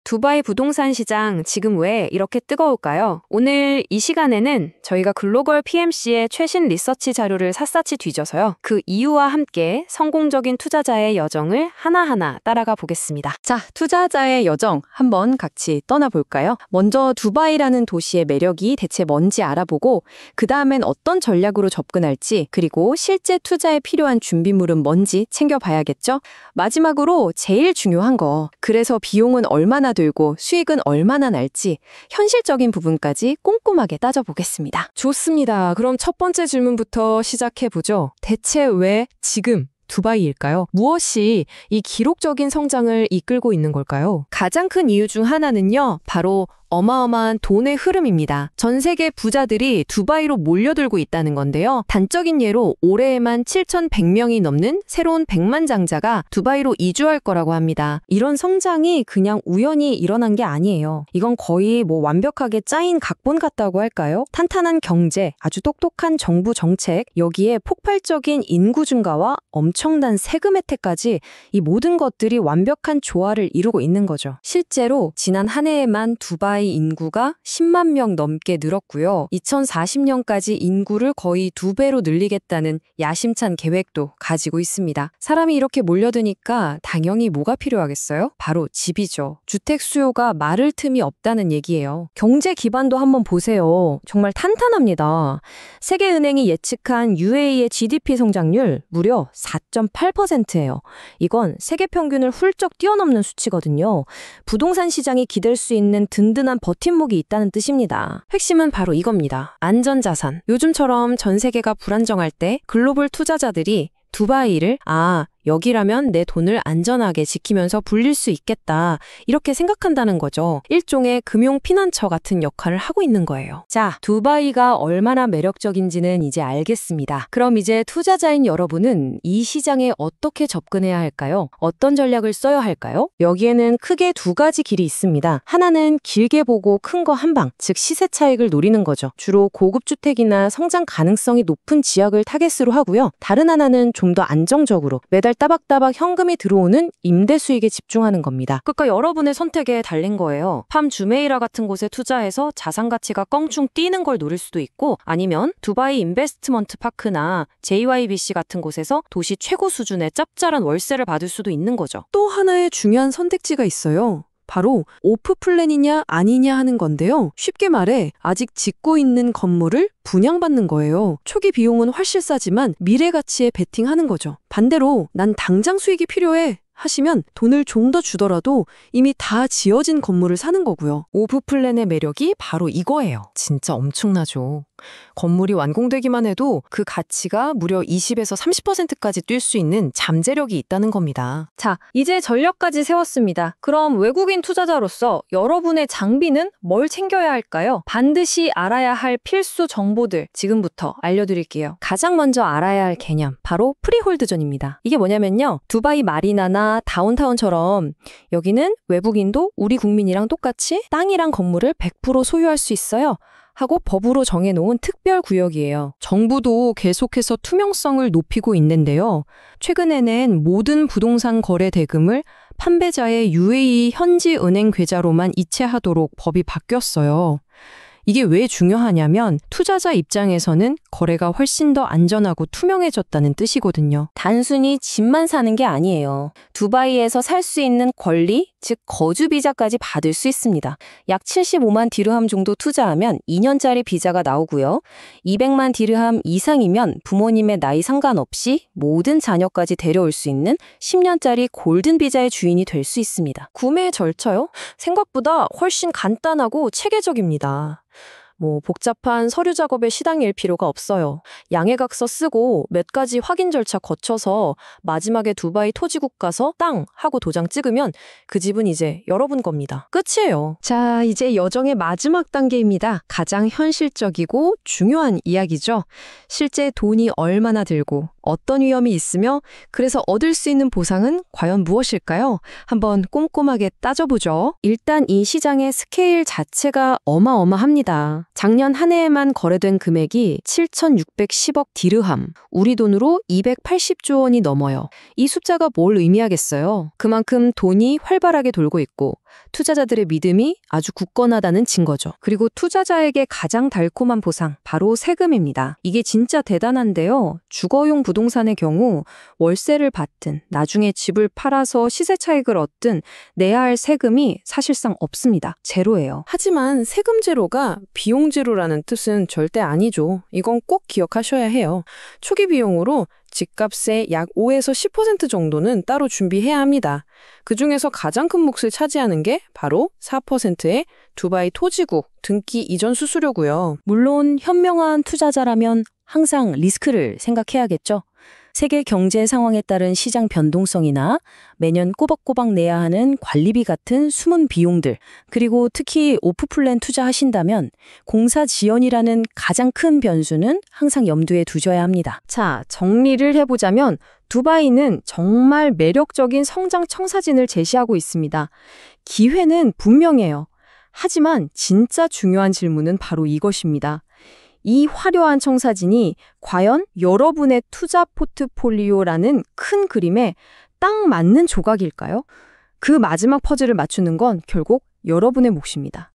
두바이 부동산 시장 지금 왜 이렇게 뜨거울까요? 오늘 이 시간에는 저희가 글로벌 PMC의 최신 리서치 자료를 샅샅이 뒤져서요. 그 이유와 함께 성공적인 투자자의 여정을 하나하나 따라가 보겠습니다. 자, 투자자의 여정 한번 같이 떠나볼까요? 먼저 두바이라는 도시의 매력이 대체 뭔지 알아보고 그 다음엔 어떤 전략으로 접근할지 그리고 실제 투자에 필요한 준비물은 뭔지 챙겨봐야겠죠? 마지막으로 제일 중요한 거, 그래서 비용은 얼마나 들고 수익은 얼마나 날지 현실적인 부분까지 꼼꼼하게 따져보겠습니다. 좋습니다. 그럼 첫 번째 질문부터 시작해보죠. 대체 왜 지금 두바이일까요? 무엇이 이 기록적인 성장을 이끌고 있는 걸까요? 가장 큰 이유 중 하나는요, 바로 어마어마한 돈의 흐름입니다. 전 세계 부자들이 두바이로 몰려들고 있다는 건데요. 단적인 예로 올해에만 7,100명이 넘는 새로운 백만장자가 두바이로 이주할 거라고 합니다. 이런 성장이 그냥 우연히 일어난 게 아니에요. 이건 거의 완벽하게 짜인 각본 같다고 할까요? 탄탄한 경제, 아주 똑똑한 정부 정책, 여기에 폭발적인 인구 증가와 엄청난 세금 혜택까지 이 모든 것들이 완벽한 조화를 이루고 있는 거죠. 실제로 지난 한 해에만 두바이 인구가 10만 명 넘게 늘었고요. 2040년까지 인구를 거의 2배로 늘리겠다는 야심찬 계획도 가지고 있습니다. 사람이 이렇게 몰려드니까 당연히 뭐가 필요하겠어요? 바로 집이죠. 주택 수요가 마를 틈이 없다는 얘기예요. 경제 기반도 한번 보세요. 정말 탄탄합니다. 세계은행이 예측한 UAE의 GDP 성장률 무려 4.8%예요. 이건 세계 평균을 훌쩍 뛰어넘는 수치거든요. 부동산 시장이 기댈 수 있는 든든한 버팀목이 있다는 뜻입니다. 핵심은 바로 이겁니다. 안전자산. 요즘처럼 전 세계가 불안정할 때 글로벌 투자자들이 두바이를 여기라면 내 돈을 안전하게 지키면서 불릴 수 있겠다, 이렇게 생각한다는 거죠. 일종의 금융 피난처 같은 역할을 하고 있는 거예요. 자, 두바이가 얼마나 매력적인지는 이제 알겠습니다. 그럼 이제 투자자인 여러분은 이 시장에 어떻게 접근해야 할까요? 어떤 전략을 써야 할까요? 여기에는 크게 두 가지 길이 있습니다. 하나는 길게 보고 큰 거 한 방, 즉 시세 차익을 노리는 거죠. 주로 고급 주택이나 성장 가능성이 높은 지역을 타겟으로 하고요. 다른 하나는 좀 더 안정적으로 매달 따박따박 현금이 들어오는 임대 수익에 집중하는 겁니다. 그러니까 여러분의 선택에 달린 거예요. 팜 주메이라 같은 곳에 투자해서 자산 가치가 껑충 뛰는 걸 노릴 수도 있고, 아니면 두바이 인베스트먼트 파크나 JYBC 같은 곳에서 도시 최고 수준의 짭짤한 월세를 받을 수도 있는 거죠. 또 하나의 중요한 선택지가 있어요. 바로 오프 플랜이냐 아니냐 하는 건데요. 쉽게 말해 아직 짓고 있는 건물을 분양받는 거예요. 초기 비용은 훨씬 싸지만 미래 가치에 베팅하는 거죠. 반대로 난 당장 수익이 필요해 하시면 돈을 좀 더 주더라도 이미 다 지어진 건물을 사는 거고요. 오프 플랜의 매력이 바로 이거예요. 진짜 엄청나죠. 건물이 완공되기만 해도 그 가치가 무려 20에서 30%까지 뛸 수 있는 잠재력이 있다는 겁니다. 자, 이제 전략까지 세웠습니다. 그럼 외국인 투자자로서 여러분의 장비는 뭘 챙겨야 할까요? 반드시 알아야 할 필수 정보들 지금부터 알려드릴게요. 가장 먼저 알아야 할 개념, 바로 프리홀드존입니다. 이게 뭐냐면요, 두바이 마리나나 다운타운처럼 여기는 외국인도 우리 국민이랑 똑같이 땅이랑 건물을 100% 소유할 수 있어요 하고 법으로 정해놓은 특별 구역이에요. 정부도 계속해서 투명성을 높이고 있는데요. 최근에는 모든 부동산 거래 대금을 판매자의 UAE 현지 은행 계좌로만 이체하도록 법이 바뀌었어요. 이게 왜 중요하냐면 투자자 입장에서는 거래가 훨씬 더 안전하고 투명해졌다는 뜻이거든요. 단순히 집만 사는 게 아니에요. 두바이에서 살 수 있는 권리, 즉 거주 비자까지 받을 수 있습니다. 약 75만 디르함 정도 투자하면 2년짜리 비자가 나오고요. 200만 디르함 이상이면 부모님의 나이 상관없이 모든 자녀까지 데려올 수 있는 10년짜리 골든 비자의 주인이 될 수 있습니다. 구매 절차요? 생각보다 훨씬 간단하고 체계적입니다. 복잡한 서류 작업에 시달릴 필요가 없어요. 양해각서 쓰고 몇 가지 확인 절차 거쳐서 마지막에 두바이 토지국 가서 땅 하고 도장 찍으면 그 집은 이제 여러분 겁니다. 끝이에요. 자, 이제 여정의 마지막 단계입니다. 가장 현실적이고 중요한 이야기죠. 실제 돈이 얼마나 들고 어떤 위험이 있으며 그래서 얻을 수 있는 보상은 과연 무엇일까요? 한번 꼼꼼하게 따져보죠. 일단 이 시장의 스케일 자체가 어마어마합니다. 작년 한 해에만 거래된 금액이 7,610억 디르함, 우리 돈으로 280조 원이 넘어요. 이 숫자가 뭘 의미하겠어요? 그만큼 돈이 활발하게 돌고 있고 투자자들의 믿음이 아주 굳건하다는 증거죠. 그리고 투자자에게 가장 달콤한 보상, 바로 세금입니다. 이게 진짜 대단한데요. 주거용 부동산의 경우 월세를 받든 나중에 집을 팔아서 시세 차익을 얻든 내야 할 세금이 사실상 없습니다. 제로예요. 하지만 세금 제로가 비용 제로라는 뜻은 절대 아니죠. 이건 꼭 기억하셔야 해요. 초기 비용으로 집값의 약 5에서 10% 정도는 따로 준비해야 합니다. 그중에서 가장 큰 몫을 차지하는 게 바로 4%의 두바이 토지국 등기 이전 수수료고요. 물론 현명한 투자자라면 항상 리스크를 생각해야겠죠. 세계 경제 상황에 따른 시장 변동성이나 매년 꼬박꼬박 내야 하는 관리비 같은 숨은 비용들, 그리고 특히 오프플랜 투자하신다면 공사 지연이라는 가장 큰 변수는 항상 염두에 두셔야 합니다. 자, 정리를 해보자면 두바이는 정말 매력적인 성장 청사진을 제시하고 있습니다. 기회는 분명해요. 하지만 진짜 중요한 질문은 바로 이것입니다. 이 화려한 청사진이 과연 여러분의 투자 포트폴리오라는 큰 그림에 딱 맞는 조각일까요? 그 마지막 퍼즐을 맞추는 건 결국 여러분의 몫입니다.